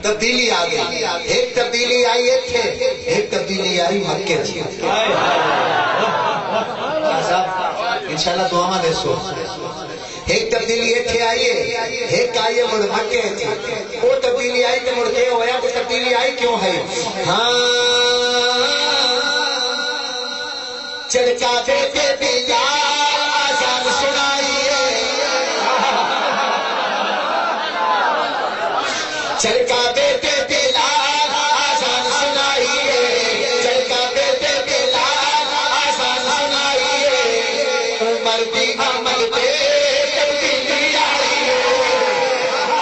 تبدیلی آ گئی. ایک تبدیلی آئی تھے، ایک تبدیلی آئی مکے تھی. انشاءاللہ دعا میں دے سو. ایک تبدیلی اتھے آئیے، ایک آئیے مڑ مکے تھی. وہ تبدیلی آئی تو مڑ کے ہویا کہ تبدیلی آئی کیوں ہے؟ ہاں چڑکا دیتے بلال آزان سنائیے، چڑکا دیتے بلال آزان سنائیے، چڑکا دیتے بلال آزان سنائیے. عمر بھی عمل دے تبدیلی آئی ہے،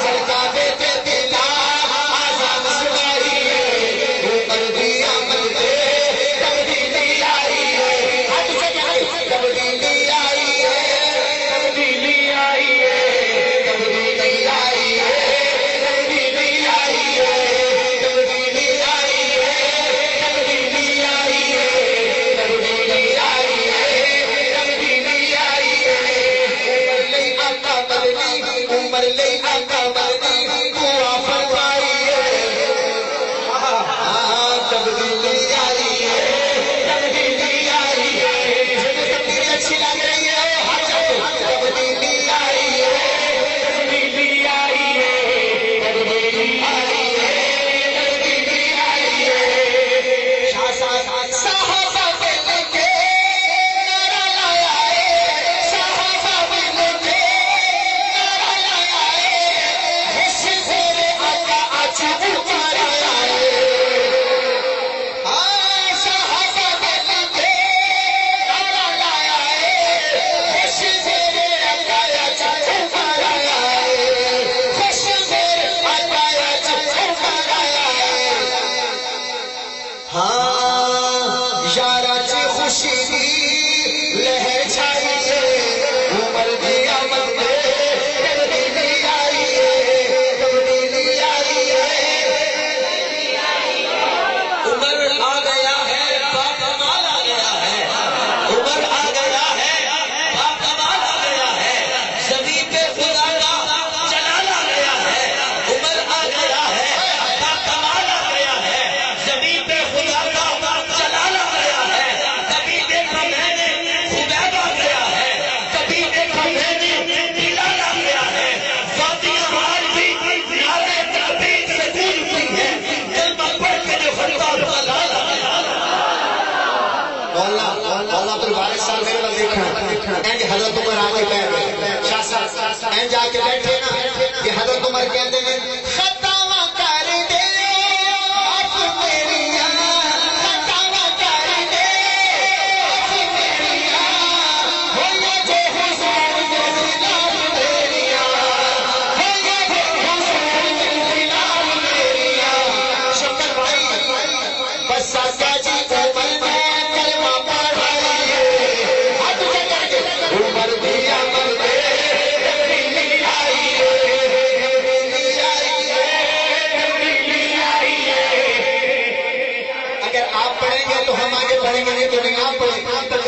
چڑکا دیتے بلال آزان سنائیے. عمر بھی عمل دے تبدیلی آئی ہے، تبدیلی آئی ہے، تبدیلی آئی ہے، تبدیلی آئی ہے، تبدیلی آئی ہے، تبدیلی آئی ہے، تبدیلی آئی ہے، تبدیلی آئی ہے، تبدیلی آئی ہے. آقا بدلی عمر لئی آقا بدلی دعا فرمائیے. تبدیلی آئی ہے، تبدیلی آئی ہے. تبدیلی اچھی لگ رہی ہے، تبدیلی آئی ہے، تبدیلی آئی ہے، تبدیلی آئی ہے، تبدیلی آئی ہے. صحابہ مل کے نعرہ لایا ہے، صحابہ مل کے نعرہ لایا ہے. خوش تیرے آقا آج عمر آیا ہے. صحابہ مل کے نعرہ لایا ہے، خوش تیرے آقا آج عمر آیا ہے. خوش تیرے آقا آج عمر آیا ہے. ہاں یارا جی خوشی دی لہر چھائیے. عمر بھی عمل دے تبدیلی آئی ہے، تبدیلی آئی ہے. عمر آ گیا ہے، باکمال آ گیا ہے. عمر آ گیا ہے، باکمال آ گیا ہے. زمین پہ خدا کا جلال آ گیا ہے. عمر آ گیا ہے، باکمال آ گیا ہے. زمین پہ خدا کا جلال آ گیا ہے. کبھی دیکھا میں نے خبیب آ گیا ہے، کبھی دیکھا میں نے بلال آ گیا ہے. فاتحہ آج بھی نعرہ تکبیر سے گونجتی ہے. کلمہ پڑھ کے جو خطا بلال آ گیا. مولا عبد الوارث صاحب میرے کو دیکھنا اینج حضرت عمر آ کے بیٹھ گئے. شاہ صاحب اینج آ کے بیٹھے نا کہ حضرت عمر کہتے ہیں خطاواں کر دے آپ میریاں، خطاواں کر دے آپ میریاں. ہویا جو حضور دے خلاف میریاں، ہویا جو حضور دے خلاف میریاں. شکر بھائی بس آقا جی عمر میں کلمہ پڑھائیے. ہاتھ اٹھا کر کے عمر بھی عمل دے تبدیلی آئی ہے، تبدیلی آئی ہے، تبدیلی آئی ہے. اگر آپ پڑھیں گے تو ہم آگے بڑھیں گے، نہیں تو نہیں آپ پڑھیں.